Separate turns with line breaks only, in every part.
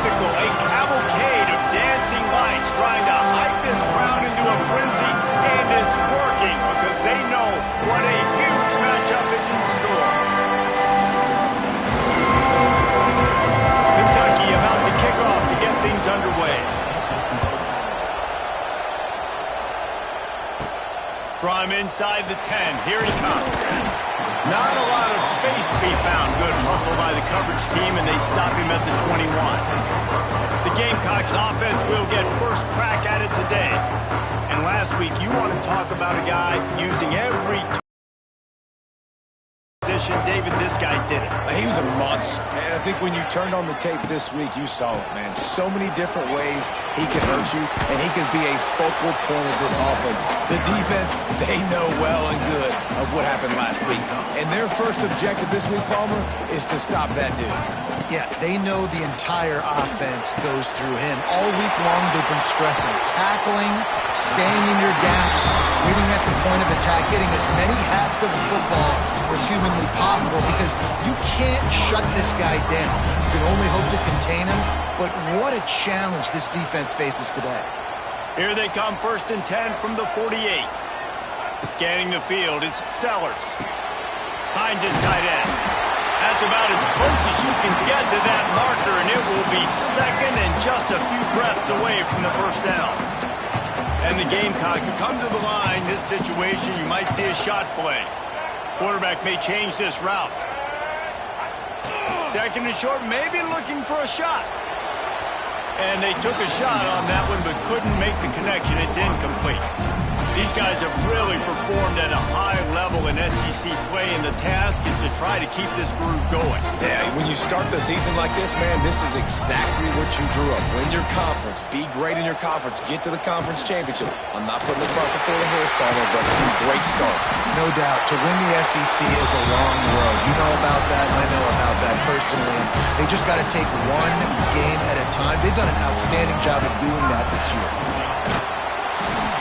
spectacle, a cavalcade of dancing lights trying to hype this crowd into a frenzy, and it's working because they know what a huge matchup is in store. Kentucky about to kick off to get things underway. From inside the 10, here he comes. Not a lot of space to be found. Good hustle by the coverage team, and they stop him at the 21. The Gamecocks offense will get first crack at it today. And last week, you want to talk about a guy using every position. David, this guy did it.
He was a monster. And I think when you turned on the tape this week, you saw it, man. So many different ways he can hurt you, and he can be a focal point of this offense. The defense, they know well and good of what happened last week. And their first objective this week, Palmer, is to stop that dude.
Yeah, they know the entire offense goes through him. All week long, they've been stressing tackling, staying in your gaps, waiting at the point of attack, getting as many hats to the football as humanly possible, because you can't shut this guy down. You can only hope to contain him, but what a challenge this defense faces today.
Here they come, 1st and 10 from the 48. Scanning the field, it's Sellers. Finds his tight end. That's about as close as you can get to that marker, and it will be second and just a few breaths away from the first down. And the Gamecocks come to the line. This situation, you might see a shot play. Quarterback may change this route. 2nd and short, maybe looking for a shot. And they took a shot on that one, but couldn't make the connection. It's incomplete. These guys have really performed at a high level in SEC play, and the task is to try to keep this groove going.
Yeah, when you start the season like this, man, this is exactly what you drew up. Win your conference. Be great in your conference. Get to the conference championship. I'm not putting the cart before the horse, Palmer, but a great start.
No doubt. To win the SEC is a long road. You know about that, and I know about that personally. And they just got to take one game at a time. They've done an outstanding job of doing that this year.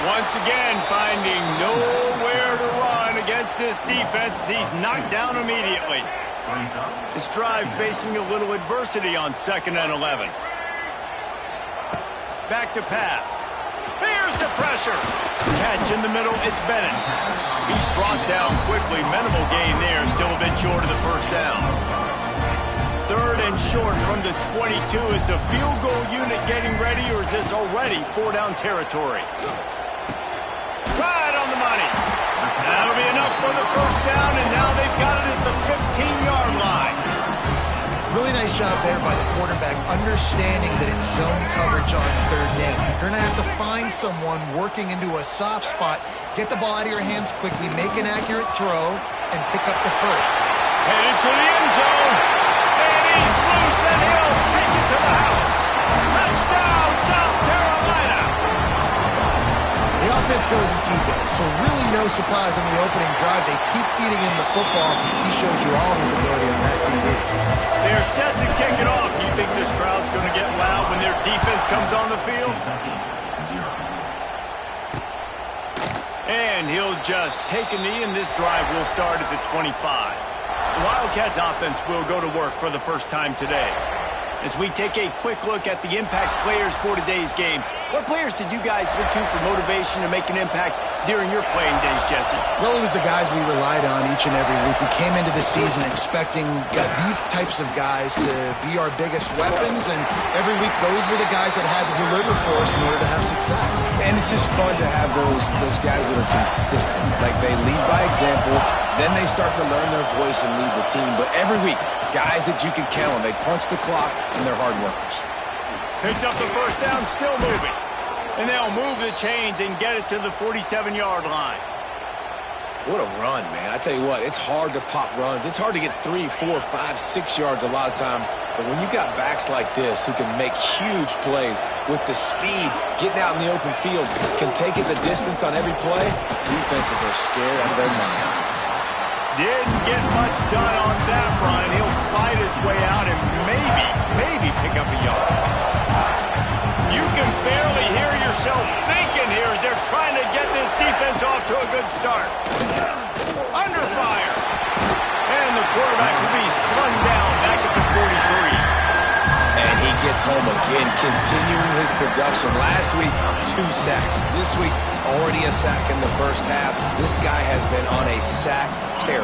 Once again, finding nowhere to run against this defense. He's knocked down immediately. This drive facing a little adversity on 2nd and 11. Back to pass. Here's the pressure. Catch in the middle, it's Bennett. He's brought down quickly. Minimal gain there, still a bit short of the first down. 3rd and short from the 22. Is the field goal unit getting ready, or is this already 4-down territory? Right on the money. That'll be enough for the first down, and now they've got it at the 15-yard line.
Really nice job there by the quarterback, understanding that it's zone coverage on 3rd down. You're going to have to find someone working into a soft spot, get the ball out of your hands quickly, make an accurate throw, and pick up the first.
Headed to the end zone, and he's loose, and he'll take it to the house. Touchdown, South Carolina.
The offense goes as he goes, so really no surprise on the opening drive. They keep feeding him the football. He showed you all his ability on that TV.
They're set to kick it off. Do you think this crowd's going to get loud when their defense comes on the field? And he'll just take a knee, and this drive will start at the 25. The Wildcats offense will go to work for the first time today. As we take a quick look at the impact players for today's game, what players did you guys look to for motivation to make an impact during your playing days, Jesse?
Well, it was the guys we relied on each and every week. We came into the season expecting these types of guys to be our biggest weapons, and every week those were the guys that had to deliver for us in order to have success.
And it's just fun to have those guys that are consistent. Like, they lead by example, then they start to learn their voice and lead the team. But every week, guys that you can count on. They punch the clock, and they're hard workers.
Picks up the first down, still moving. And they'll move the chains and get it to the 47-yard line.
What a run, man. I tell you what, it's hard to pop runs. It's hard to get 3, 4, 5, 6 yards a lot of times. But when you got backs like this who can make huge plays with the speed, getting out in the open field, can take it the distance on every play, defenses are scared out of their mind.
Didn't get much done on that run. He'll fight his way out and maybe pick up a yard. You can barely hear yourself thinking here as they're trying to get this defense off to a good start. Under fire. And the quarterback will be slung down back at the 43.
And he gets home again, continuing his production. Last week, 2 sacks. This week, already a sack in the first half. This guy has been on a sack tear.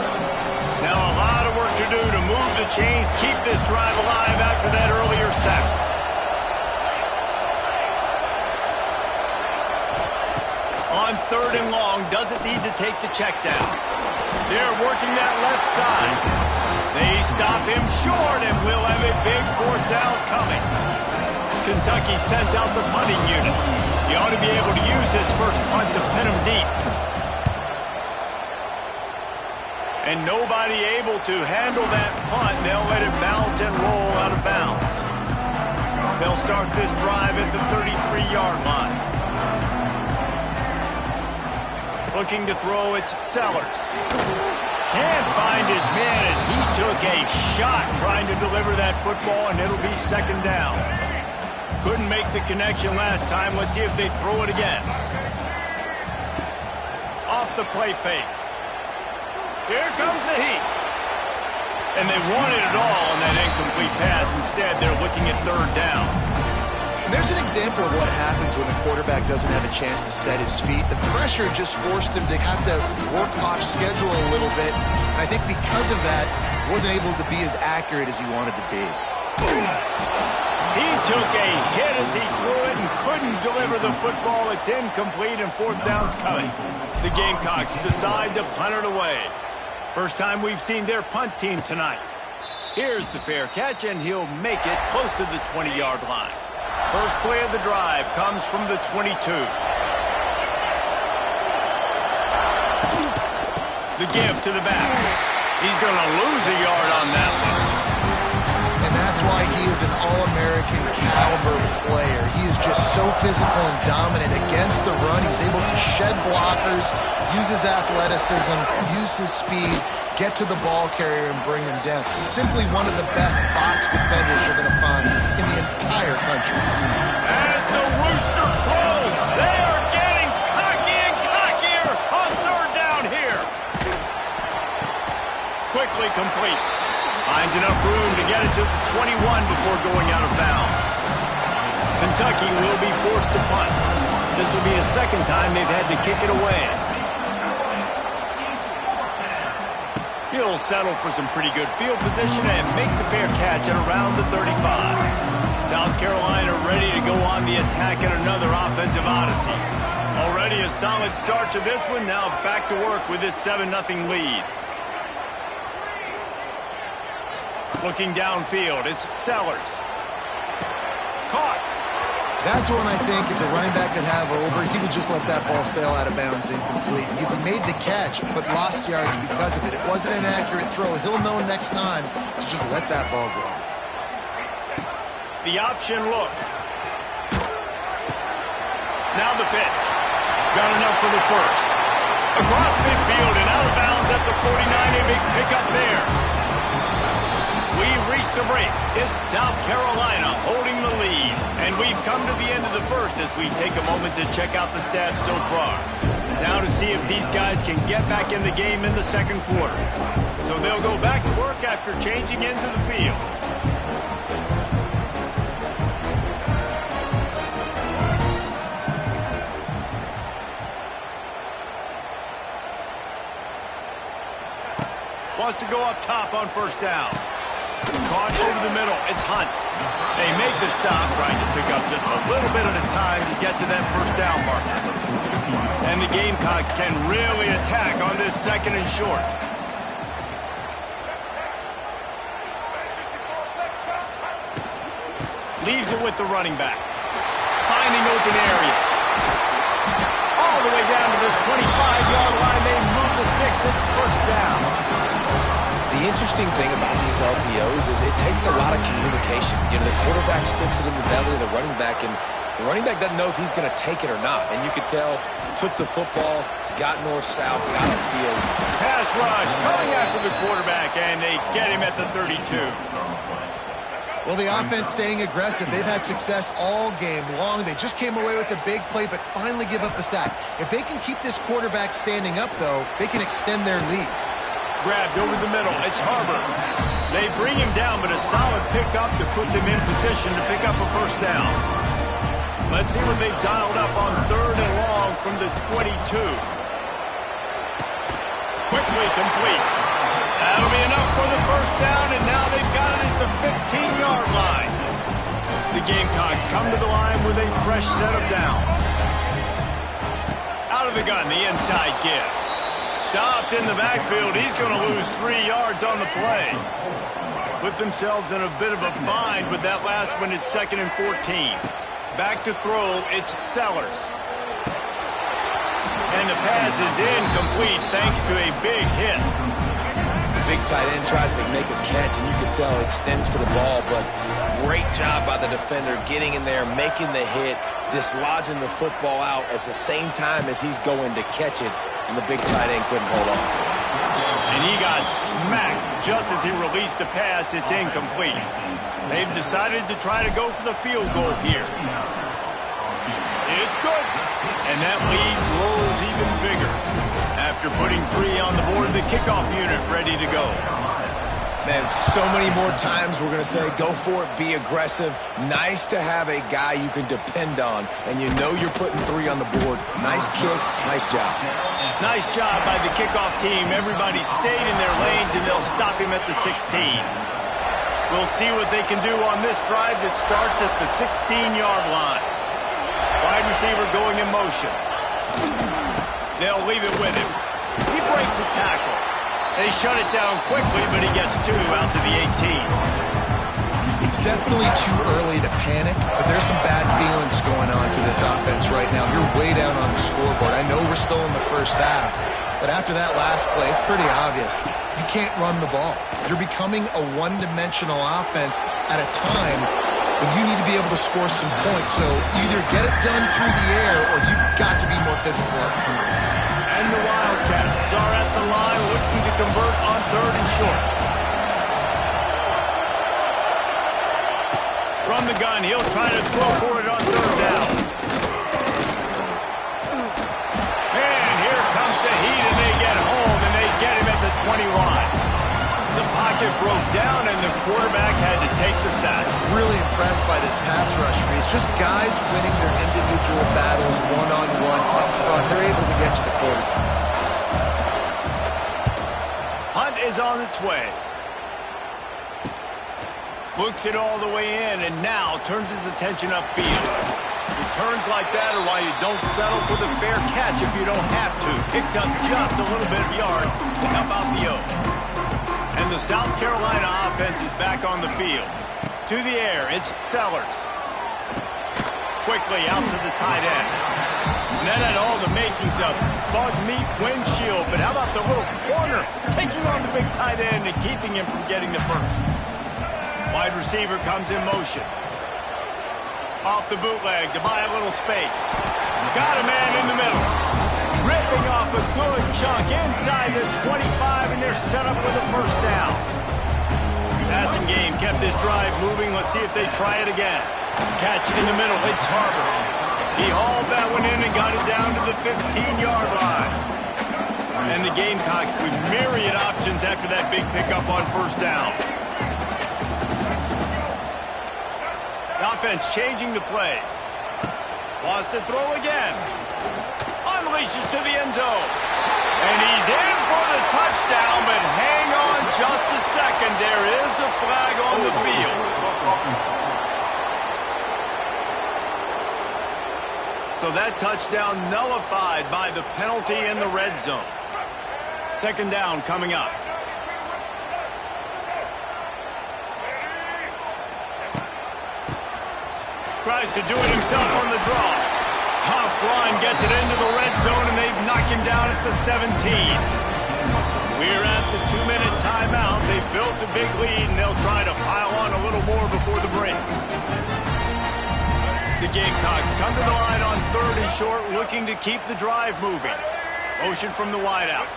Now a lot of work to do to move the chains, keep this drive alive after that earlier sack. On 3rd and long, doesn't need to take the check down. They're working that left side. They stop him short, and we'll have a big 4th down coming. Kentucky sends out the punting unit. He ought to be able to use his first punt to pin him deep. And nobody able to handle that punt. They'll let it bounce and roll out of bounds. They'll start this drive at the 33-yard line. Looking to throw, it's Sellers. Can't find his man as he took a shot trying to deliver that football, and it'll be 2nd down. Couldn't make the connection last time. Let's see if they throw it again. Off the play fake. Here comes the heat. And they wanted it all on that incomplete pass. Instead, they're looking at 3rd down.
There's an example of what happens when the quarterback doesn't have a chance to set his feet. The pressure just forced him to have to work off schedule a little bit. And I think because of that, he wasn't able to be as accurate as he wanted to be.
He took a hit as he threw it and couldn't deliver the football. It's incomplete and 4th down's coming. The Gamecocks decide to punt it away. First time we've seen their punt team tonight. Here's the fair catch, and he'll make it close to the 20-yard line. First play of the drive comes from the 22. The give to the back. He's going to lose a yard on that one.
And that's why he is an All-American caliber player. He is just so physical and dominant against the run. He's able to shed blockers, use his athleticism, use his speed, get to the ball carrier and bring him down. He's simply one of the best box defenders you're going to find in the entire country.
As the rooster crows, they are getting cocky and cockier on 3rd down here. Quickly complete. Finds enough room to get it to the 21 before going out of bounds. Kentucky will be forced to punt. This will be a 2nd time they've had to kick it away. He'll settle for some pretty good field position and make the fair catch at around the 35. South Carolina ready to go on the attack in another offensive odyssey. Already a solid start to this one. Now back to work with this 7-0 lead. Looking downfield, it's Sellers. Caught.
That's when I think if the running back could have over, he would just let that ball sail out of bounds incomplete. Because he made the catch, but lost yards because of it. It wasn't an accurate throw. He'll know next time to just let that ball go.
The option look. Now the pitch. Got enough for the first. Across midfield and out of bounds at the 49. A big pickup there. We've reached the break. It's South Carolina holding the lead. And we've come to the end of the first as we take a moment to check out the stats so far. Now to see if these guys can get back in the game in the 2nd quarter. So they'll go back to work after changing into the field. Wants to go up top on 1st down. Caught over the middle. It's Hunt. They make the stop, trying to pick up just a little bit at a time to get to that 1st down marker. And the Gamecocks can really attack on this 2nd and short. Leaves it with the running back. Finding open areas. All the way down to the 25-yard line. They move the sticks. It's 1st down.
The interesting thing about these RPOs is it takes a lot of communication. You know, the quarterback sticks it in the belly of the running back, and the running back doesn't know if he's going to take it or not. And you could tell, took the football, got north-south, got upfield.
Pass rush coming after the quarterback, and they get him at the 32.
Well, the offense staying aggressive. They've had success all game long. They just came away with a big play, but finally give up the sack. If they can keep this quarterback standing up, though, they can extend their lead.
Grabbed over the middle. It's Harbor. They bring him down, but a solid pickup to put them in position to pick up a first down. Let's see what they've dialed up on 3rd and long from the 22. Quickly complete. That'll be enough for the first down, and now they've got it at the 15-yard line. The Gamecocks come to the line with a fresh set of downs. Out of the gun, the inside give. Stopped in the backfield. He's going to lose 3 yards on the play. Put themselves in a bit of a bind with that last one. It's 2nd and 14. Back to throw, it's Sellers. And the pass is incomplete thanks to a big hit.
Big tight end tries to make a catch, and you can tell he extends for the ball, but great job by the defender getting in there, making the hit, dislodging the football out at the same time as he's going to catch it, and the big tight end couldn't hold on to it.
And he got smacked just as he released the pass. It's incomplete. They've decided to try to go for the field goal here. It's good. And that lead grows even bigger. After putting 3 on the board, the kickoff unit ready to go.
Man, so many more times we're going to say, go for it, be aggressive. Nice to have a guy you can depend on, and you know you're putting 3 on the board. Nice kick, nice job.
Nice job by the kickoff team. Everybody stayed in their lanes, and they'll stop him at the 16. We'll see what they can do on this drive that starts at the 16-yard line. Wide receiver going in motion. They'll leave it with him. He breaks a tackle. They shut it down quickly, but he gets 2 out to the 18.
It's definitely too early to panic, but there's some bad feelings going on for this offense right now. You're way down on the scoreboard. I know we're still in the first half, but after that last play, it's pretty obvious. You can't run the ball. You're becoming a one-dimensional offense at a time when you need to be able to score some points. So either get it done through the air or you've got to be more physical up front.
And the Wildcats are at the line looking to convert on 3rd and short. From the gun, he'll try to throw for it on 3rd down. And here comes the heat, and they get home, and they get him at the 21. The pocket broke down, and the quarterback had to take the sack.
Really impressed by this pass rush, Reese. Just guys winning their individual battles one-on-one up front. They're able to get to the quarterback.
Hunt is on its way. Looks it all the way in, and now turns his attention upfield. Returns like that are why you don't settle for the fair catch if you don't have to. Picks up just a little bit of yards to help out the O. And the South Carolina offense is back on the field. To the air, it's Sellers. Quickly out to the tight end. And that had all the makings of bug meat windshield, but how about the little corner taking on the big tight end and keeping him from getting the first? Wide receiver comes in motion. Off the bootleg to buy a little space. Got a man in the middle. Ripping off a good chunk inside the 25, and they're set up with a first down. Passing game kept this drive moving. Let's see if they try it again. Catch in the middle. It's Harbor. He hauled that one in and got it down to the 15-yard line. And the Gamecocks with myriad options after that big pickup on first down. The offense changing the play. Wants to throw again. Unleashes to the end zone. And he's in for the touchdown, but hang on just a second. There is a flag on the field. So that touchdown nullified by the penalty in the red zone. 2nd down coming up. Tries to do it himself on the draw. Tough run, gets it into the red zone, and they've knocked him down at the 17. We're at the 2-minute timeout. They've built a big lead, and they'll try to pile on a little more before the break. The Gamecocks come to the line on 3rd and short, looking to keep the drive moving. Motion from the wideout.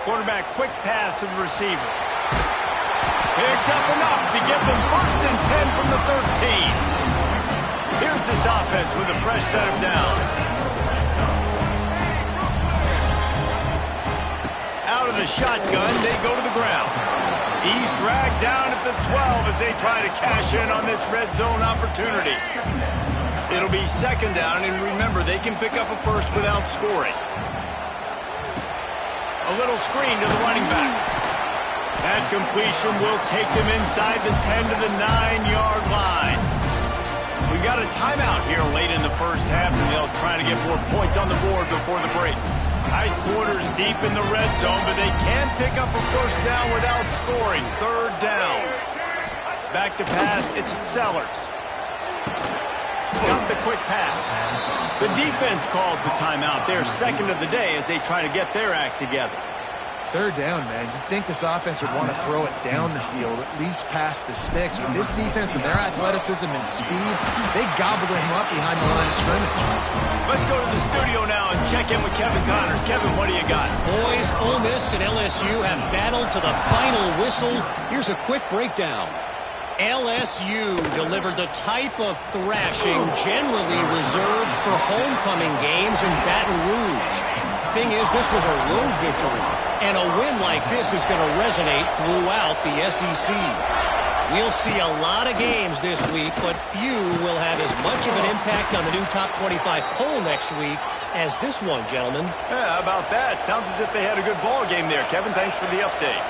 Quarterback quick pass to the receiver. Picks up enough to give them 1st and 10 from the 13. Here's this offense with a fresh set of downs. Out of of the shotgun, they go to the ground. He's dragged down at the 12 as they try to cash in on this red zone opportunity. It'll be second down, and remember, they can pick up a first without scoring. A little screen to the running back. That completion will take them inside the 10 to the 9-yard line. We got a timeout here late in the first half, and they'll try to get more points on the board before the break. Tight quarters deep in the red zone, but they can pick up a first down without scoring. Third down. Back to pass, it's Sellers. Got the quick pass. The defense calls the timeout. They're second of the day as they try to get their act together.
Third down, man. You'd think this offense would want to throw it down the field, at least past the sticks. With this defense and their athleticism and speed, they gobbled him up behind the line of scrimmage.
Let's go to the studio now and check in with Kevin Connors. Kevin, what do you got?
Boys, Ole Miss and LSU have battled to the final whistle. Here's a quick breakdown. LSU delivered the type of thrashing generally reserved for homecoming games in Baton Rouge. Thing is, this was a road victory, and a win like this is going to resonate throughout the SEC. We'll see a lot of games this week, but few will have as much of an impact on the new top 25 poll next week as this one, gentlemen.
Yeah, how about that? Sounds as if they had a good ball game there. Kevin, thanks for the update.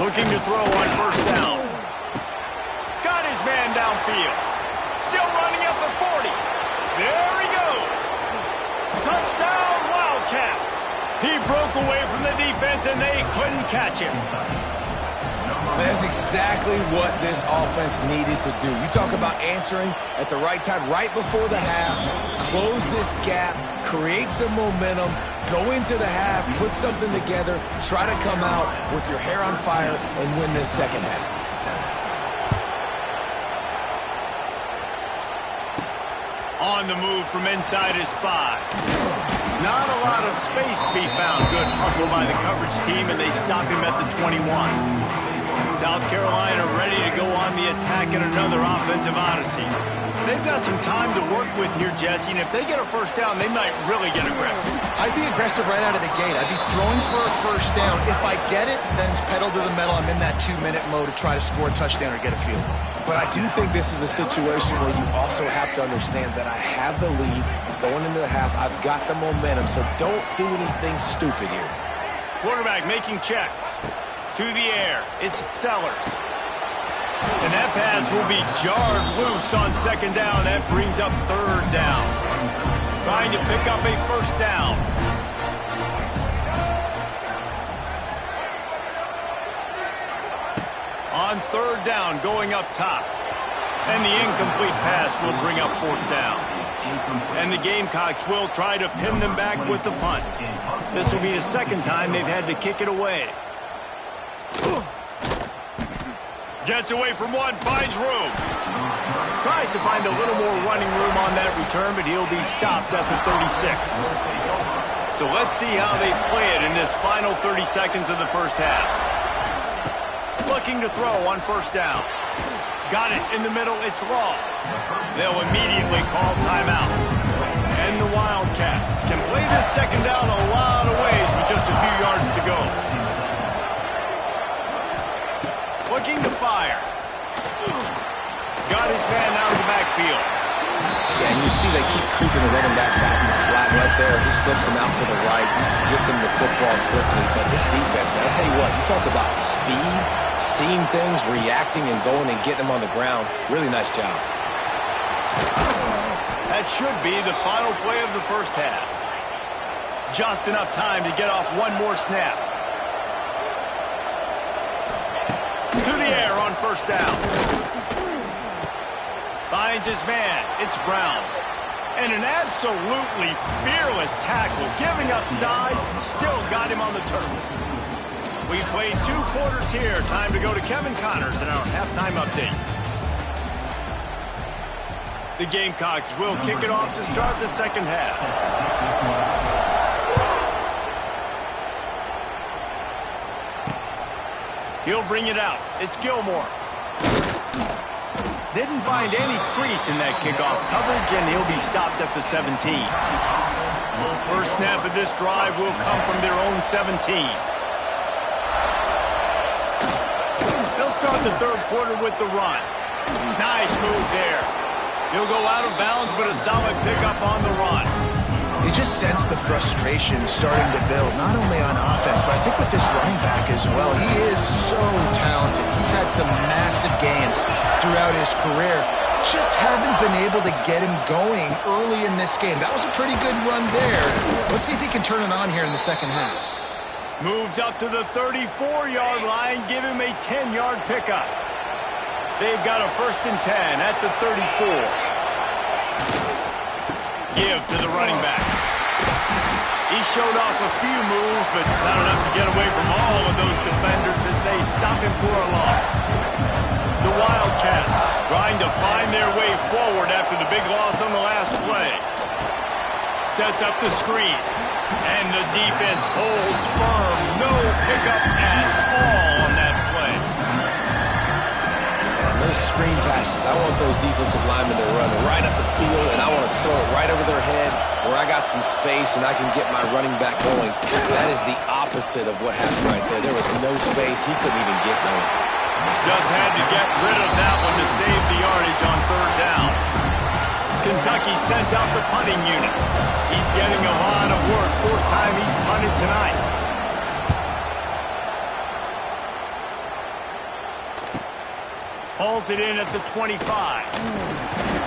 Looking to throw on first down. Got his man downfield. Still running up the 40. There he goes. Touchdown, Wildcats. He broke away from the defense, and they couldn't catch him.
That's exactly what this offense needed to do. You talk about answering at the right time, right before the half, close this gap, create some momentum, go into the half, put something together, try to come out with your hair on fire and win this second half.
On the move from inside his 5. Not a lot of space to be found. Good hustle by the coverage team, and they stop him at the 21. South Carolina ready to go on the attack in another offensive odyssey. They've got some time to work with here, Jesse, and if they get a first down, they might really get aggressive.
I'd be aggressive right out of the gate. I'd be throwing for a first down. If I get it, then it's pedal to the metal. I'm in that 2-minute mode to try to score a touchdown or get a field.
But I do think this is a situation where you also have to understand that I have the lead going into the half. I've got the momentum, so don't do anything stupid here.
Quarterback making checks. To the air, it's Sellers. And that pass will be jarred loose on second down. That brings up third down. Trying to pick up a first down. On third down, going up top. And the incomplete pass will bring up fourth down. And the Gamecocks will try to pin them back with the punt. This will be the second time they've had to kick it away. Gets away from one, finds room. Tries to find a little more running room on that return, but he'll be stopped at the 36. So let's see how they play it in this final 30 seconds of the first half. Looking to throw on first down. Got it in the middle, it's Law. They'll immediately call timeout. And the Wildcats can play this second down a lot of ways with just a few yards to go. Looking to fire. Got his man out of the backfield.
Yeah, and you see they keep creeping the running backs out in the flat right there. He slips them out to the right, gets him the football quickly. But this defense, man, I'll tell you what, you talk about speed, seeing things, reacting, and going and getting them on the ground. Really nice job.
That should be the final play of the first half. Just enough time to get off one more snap. To the air on first down. Finds his man. It's Brown. And an absolutely fearless tackle. Giving up size. Still got him on the turf. We played 2 quarters here. Time to go to Kevin Connors in our halftime update. The Gamecocks will kick it off to start the second half. He'll bring it out. It's Gilmore. Didn't find any crease in that kickoff coverage, and he'll be stopped at the 17. First snap of this drive will come from their own 17. They'll start the third quarter with the run. Nice move there. He'll go out of bounds, but a solid pickup on the run.
You just sense the frustration starting to build, not only on offense, but I think with this running back as well. He is so talented. He's had some massive games throughout his career. Just haven't been able to get him going early in this game. That was a pretty good run there. Let's see if he can turn it on here in the second half.
Moves up to the 34-yard line, give him a 10-yard pickup. They've got a 1st and 10 at the 34. Give to the running back. He showed off a few moves, but not enough to get away from all of those defenders as they stop him for a loss. The Wildcats trying to find their way forward after the big loss on the last play. Sets up the screen, and the defense holds firm. No pickup at all on that play.
Those screen passes, I want those defensive linemen to run right up the field, and I want to throw it right over their head where I got some space and I can get my running back going. That is the opposite of what happened right there. There was no space. He couldn't even get going.
Just had to get rid of that one to save the yardage on 3rd down. Kentucky sends out the punting unit. He's getting a lot of work. 4th time he's punted tonight. Hauls it in at the 25.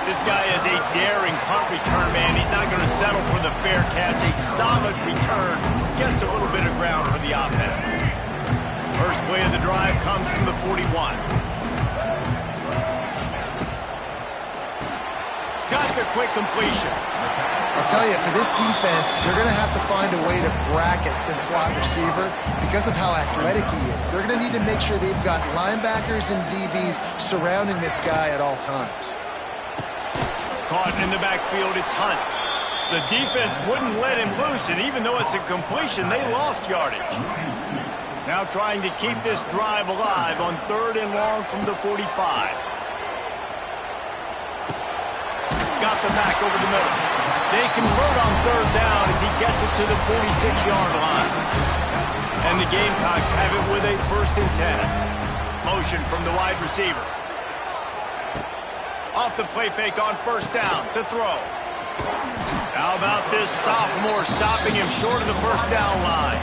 This guy is a daring punt return man. He's not going to settle for the fair catch. A solid return. Gets a little bit of ground for the offense. First play of the drive comes from the 41. Got the quick completion.
I'll tell you, for this defense, they're going to have to find a way to bracket this slot receiver because of how athletic he is. They're going to need to make sure they've got linebackers and DBs surrounding this guy at all times.
Caught in the backfield, it's Hunt. The defense wouldn't let him loose, and even though it's a completion, they lost yardage. Now trying to keep this drive alive on 3rd and long from the 45. Got the back over the middle. They convert on 3rd down as he gets it to the 46-yard line. And the Gamecocks have it with a 1st and 10. Motion from the wide receiver. Off the play fake on 1st down to throw. How about this sophomore stopping him short of the 1st down line?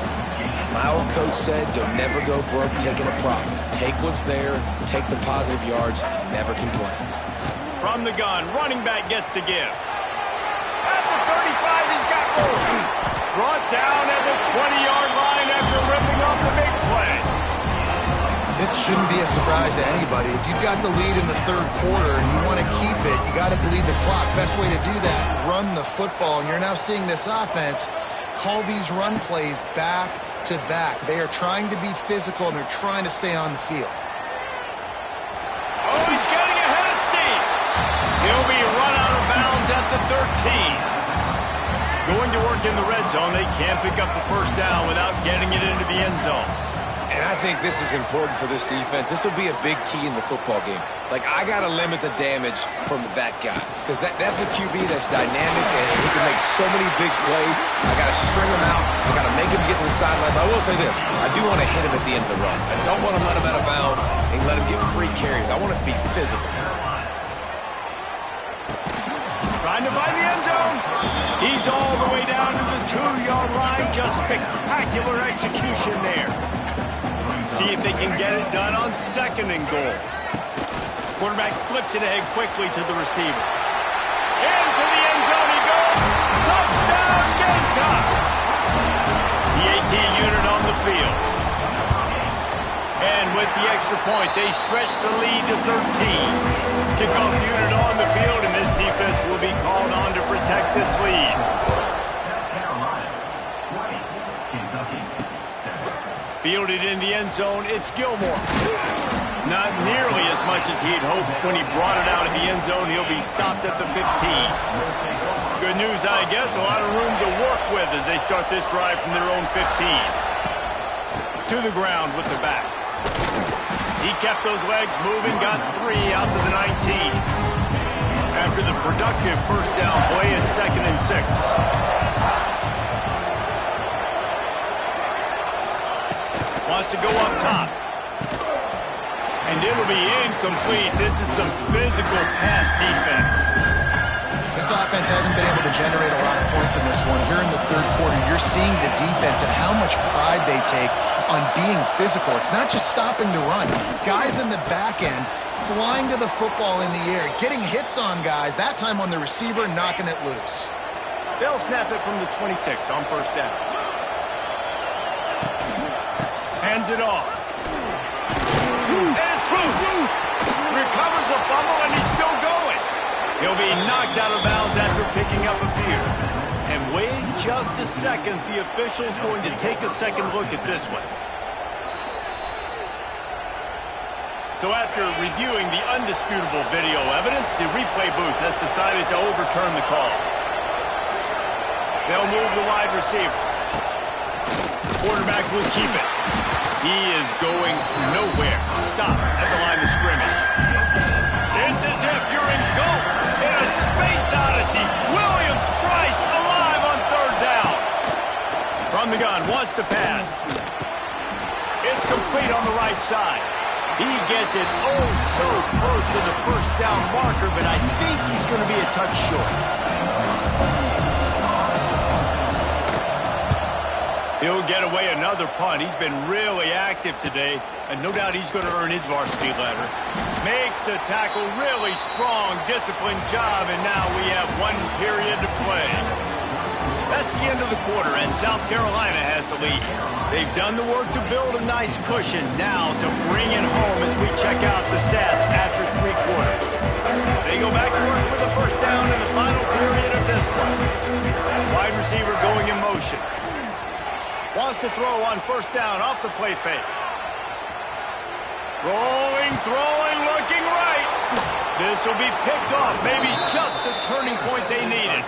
My old coach said you'll never go broke taking a profit. Take what's there, take the positive yards, and never complain.
From the gun, running back gets to give. At the 35, he's got room. Brought down at the 20-yard line after ripping off the big play.
This shouldn't be a surprise to anybody. If you've got the lead in the 3rd quarter and you want to keep it, you got to bleed the clock. Best way to do that, run the football. And you're now seeing this offense call these run plays back to back. They are trying to be physical, and they're trying to stay on the field.
Oh, he's getting ahead of steam. He'll be run out of bounds at the 13. Going to work in the red zone. They can't pick up the 1st down without getting it into the end zone.
And I think this is important for this defense. This will be a big key in the football game. Like, I got to limit the damage from that guy. Because that's a QB that's dynamic, and he can make so many big plays. I got to string him out. I got to make him get to the sideline. But I will say this. I do want to hit him at the end of the runs. I don't want to let him out of bounds and let him get free carries. I want it to be physical.
Trying to find the end zone. He's all the way down to the 2-yard line. Just spectacular execution there. See if they can get it done on 2nd and goal. Quarterback flips it ahead quickly to the receiver. Into the end zone he goes. Touchdown, Gamecocks. The AT unit on the field. And with the extra point, they stretch the lead to 13. Kickoff unit on the field, and this defense will be called on to protect this lead. Fielded in the end zone, it's Gilmore. Not nearly as much as he'd hoped when he brought it out of the end zone. He'll be stopped at the 15. Good news, I guess. A lot of room to work with as they start this drive from their own 15. To the ground with the back. He kept those legs moving, got 3 out to the 19. After the productive 1st down play, it's 2nd and 6. Wants to go up top. And it'll be incomplete. This is some physical pass defense.
This offense hasn't been able to generate a lot of points in this one. Here in the third quarter, you're seeing the defense and how much pride they take on being physical. It's not just stopping the run. Guys in the back end flying to the football in the air, getting hits on guys, that time on the receiver, knocking it loose.
They'll snap it from the 26 on first down. Hands it off. And it's loose. Recovers the fumble, and he's still going. He'll be knocked out of bounds after picking up a few. And wait just a second. The official's going to take a second look at this one. So after reviewing the undisputable video evidence, the replay booth has decided to overturn the call. They'll move the wide receiver. Quarterback will keep it. He is going nowhere. Stop at the line of scrimmage. It's as if you're engulfed in a space odyssey. Williams-Brice alive on third down. From the gun, wants to pass. It's complete on the right side. He gets it oh so close to the first down marker, but I think he's going to be a touch short. He'll get away another punt. He's been really active today, and no doubt he's going to earn his varsity letter. Makes the tackle, really strong, disciplined job, and now we have one period to play. That's the end of the quarter, and South Carolina has the lead. They've done the work to build a nice cushion. Now to bring it home as we check out the stats after three quarters. They go back to work with a first down in the final period of this one. Wide receiver going in motion. Wants to throw on first down off the play fake. Rolling, throwing, looking right. This will be picked off. Maybe just the turning point they needed.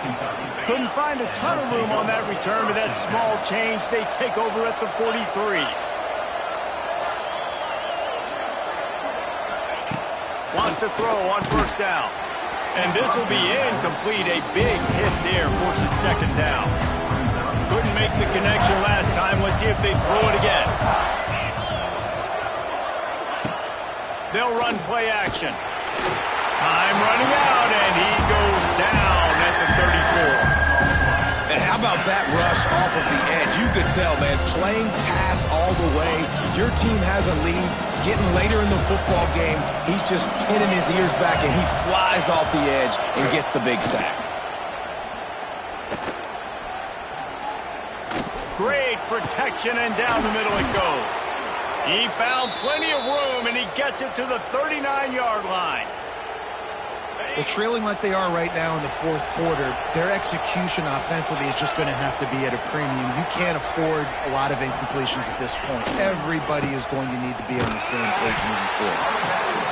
Couldn't find a ton of room on that return, but that small change, they take over at the 43. Wants to throw on first down. And this will be incomplete. A big hit there, forces second down. Couldn't make the connection last time. Let's see if they throw it again. They'll run play action. Time running out, and he goes down at the 34.
And how about that rush off of the edge? You could tell, man, playing pass all the way. Your team has a lead. Getting later in the football game, he's just pinning his ears back, and he flies off the edge and gets the big sack.
Great protection, and down the middle it goes. He found plenty of room, and he gets it to the 39-yard line.
Well, trailing like they are right now in the fourth quarter, their execution offensively is just going to have to be at a premium. You can't afford a lot of incompletions at this point. Everybody is going to need to be on the same page moving forward.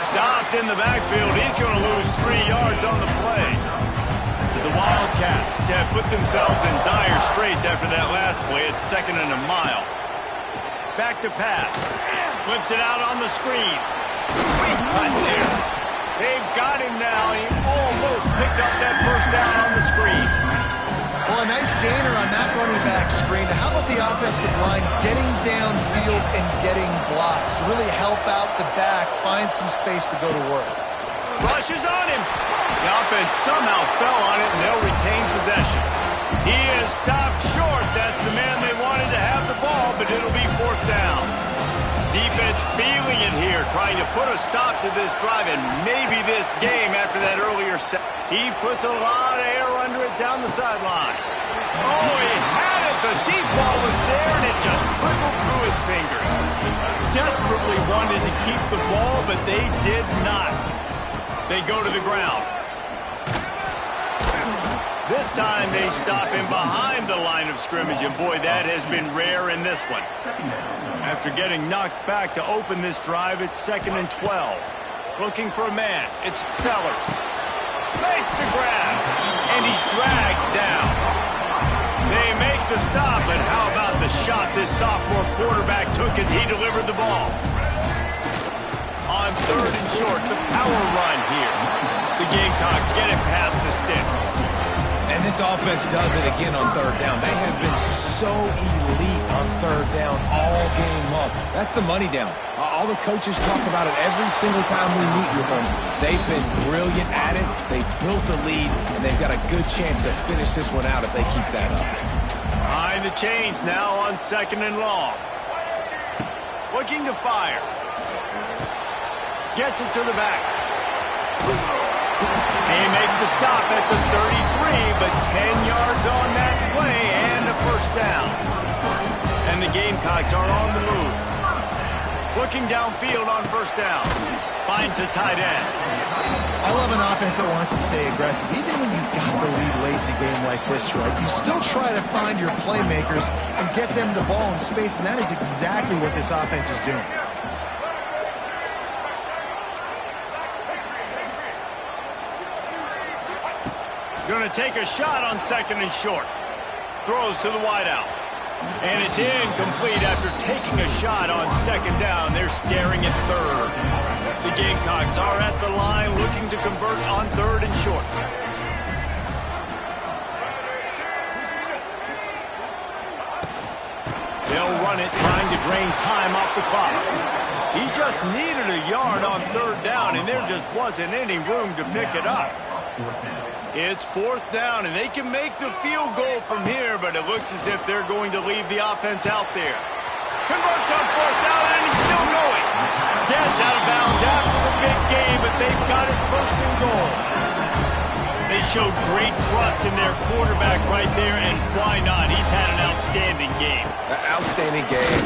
Stopped in the backfield. He's going to lose 3 yards on the play. The Wildcats have put themselves in dire straits after that last play. It's second and a mile. Back to pass. Flips it out on the screen. Sweet cut there. They've got him now. He almost picked up that first down on the screen.
Well, a nice gainer on that running back screen. How about the offensive line getting downfield and getting blocks to really help out the back, find some space to go to work?
Rushes on him. The offense somehow fell on it, and they'll retain possession. He is stopped short. That's the man they wanted to have the ball, but it'll be fourth down. Defense feeling it here, trying to put a stop to this drive and maybe this game after that earlier set. He puts a lot of air under it down the sideline. Oh, he had it. The deep ball was there, and it just trickled through his fingers. Desperately wanted to keep the ball, but they did not. They go to the ground. This time they stop him behind the line of scrimmage, and boy, that has been rare in this one. After getting knocked back to open this drive, it's 2nd and 12. Looking for a man. It's Sellers. Makes the grab, and he's dragged down. They make the stop, but how about the shot this sophomore quarterback took as he delivered the ball? On 3rd and short, the power run here. The Gamecocks get it past the sticks.
And this offense does it again on third down. They have been so elite on third down all game long. That's the money down. All the coaches talk about it every single time we meet with them. They've been brilliant at it. They've built the lead, and they've got a good chance to finish this one out if they keep that up.
Behind the chains now on 2nd and long. Looking to fire. Gets it to the back. They make the stop at the 33, but 10 yards on that play and a first down. And the Gamecocks are on the move. Looking downfield on first down. Finds a tight end.
I love an offense that wants to stay aggressive. Even when you've got the lead late in the game like this, right, you still try to find your playmakers and get them the ball in space, and that is exactly what this offense is doing.
Going to take a shot on 2nd and short. Throws to the wideout. And it's incomplete after taking a shot on 2nd down. They're staring at 3rd. The Gamecocks are at the line looking to convert on 3rd and short. They'll run it, trying to drain time off the clock. He just needed a yard on 3rd down, and there just wasn't any room to pick it up. It's 4th down, and they can make the field goal from here, but it looks as if they're going to leave the offense out there. Converts on 4th down, and he's still going. Gets out of bounds after the big game, but they've got it 1st and goal. They showed great trust in their quarterback right there, and why not? He's had an outstanding game.
Outstanding game.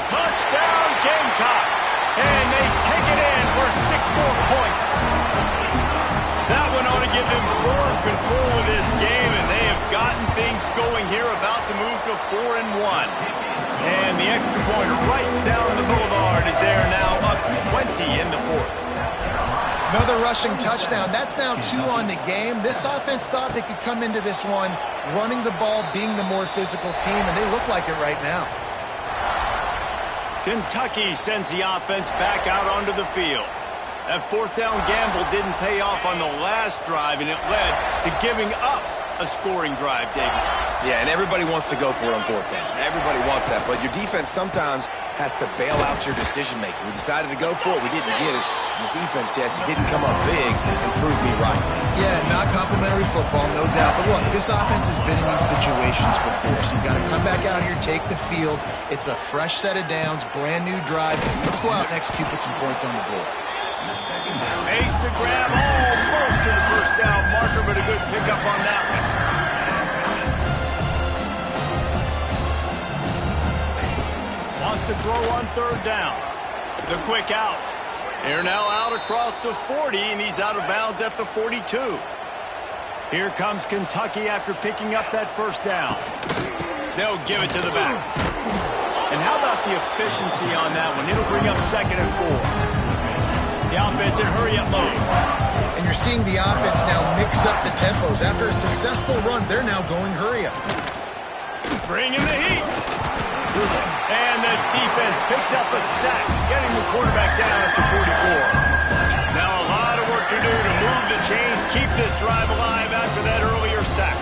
Touchdown, Gamecocks! And they take it in for 6 more points. That one ought to give them firm control of this game, and they have gotten things going here, about to move to 4-1. And the extra point right down the boulevard is there now, up 20 in the 4th.
Another rushing touchdown. That's now 2 on the game. This offense thought they could come into this one running the ball, being the more physical team, and they look like it right now.
Kentucky sends the offense back out onto the field. That 4th down gamble didn't pay off on the last drive, and it led to giving up a scoring drive, David.
Yeah, and everybody wants to go for it on 4th down. Everybody wants that, but your defense sometimes has to bail out your decision-making. We decided to go for it. We didn't get it. The defense, Jesse, didn't come up big and prove me right.
Yeah, not complimentary football, no doubt. But look, this offense has been in these situations before, so you've got to come back out here, take the field. It's a fresh set of downs, brand new drive. Let's go out and execute, put some points on the board.
Makes the grab almost to the first down marker, but a good pickup on that one. Wants to throw on 3rd down. The quick out. They're now out across the 40, and he's out of bounds at the 42. Here comes Kentucky after picking up that 1st down. They'll give it to the back. And how about the efficiency on that one? It'll bring up 2nd and 4. The offense in hurry-up mode.
And you're seeing the offense now mix up the tempos. After a successful run, they're now going hurry-up.
Bringing the heat. And the defense picks up a sack, getting the quarterback down at the 44. Now a lot of work to do to move the chains, keep this drive alive after that earlier sack.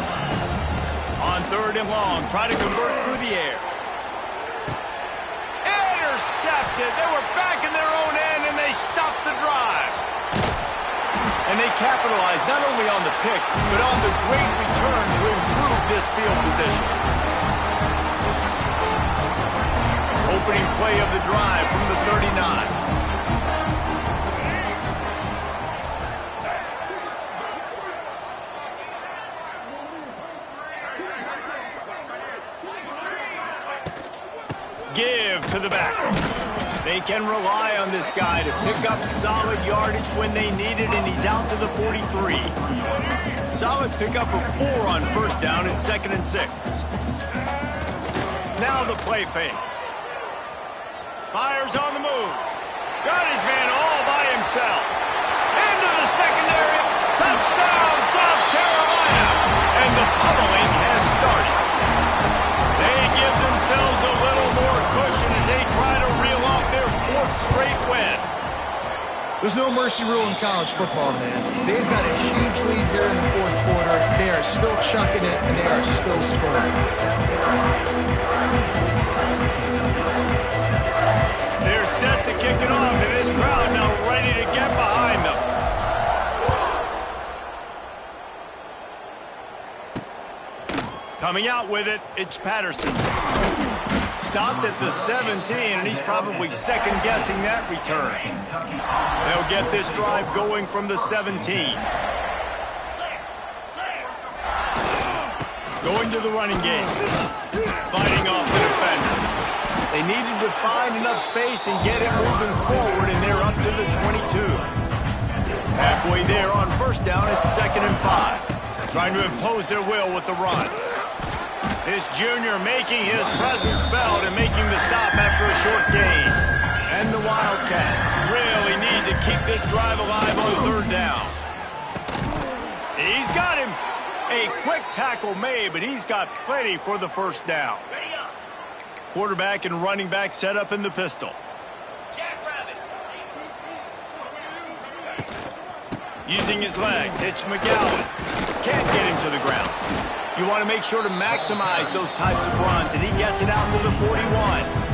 On 3rd and long, try to convert through the air. Intercepted. They were back in their own end, and they stopped the drive. And they capitalized not only on the pick, but on the great return to improve this field position. Opening play of the drive from the 39. Give to the back. They can rely on this guy to pick up solid yardage when they need it, and he's out to the 43. Solid pickup of 4 on 1st down and 2nd and 6. Now the play fake. Fires on the move. Got his man all by himself. Into the secondary. Touchdown, South Carolina. And the pummeling has started. They give themselves a little more cushion as they try to reel off their 4th straight win. The
There's no mercy rule in college football, man. They've got a huge lead here in the fourth quarter. They are still chucking it, and they are still scoring.
They're set to kick it off, and this crowd now ready to get behind them. Coming out with it, it's Patterson. Stopped at the 17, and he's probably second-guessing that return. They'll get this drive going from the 17. Going to the running game. Fighting off the defender. They needed to find enough space and get it moving forward, and they're up to the 22. Halfway there on first down, it's 2nd and 5. Trying to impose their will with the run. This junior making his presence felt and making the stop after a short gain. And the Wildcats really need to keep this drive alive on 3rd down. He's got him. A quick tackle made, but he's got plenty for the 1st down. Quarterback and running back set up in the pistol. Using his legs, it's McGowan. Can't get him to the ground. You want to make sure to maximize those types of runs, and he gets it out to the 41.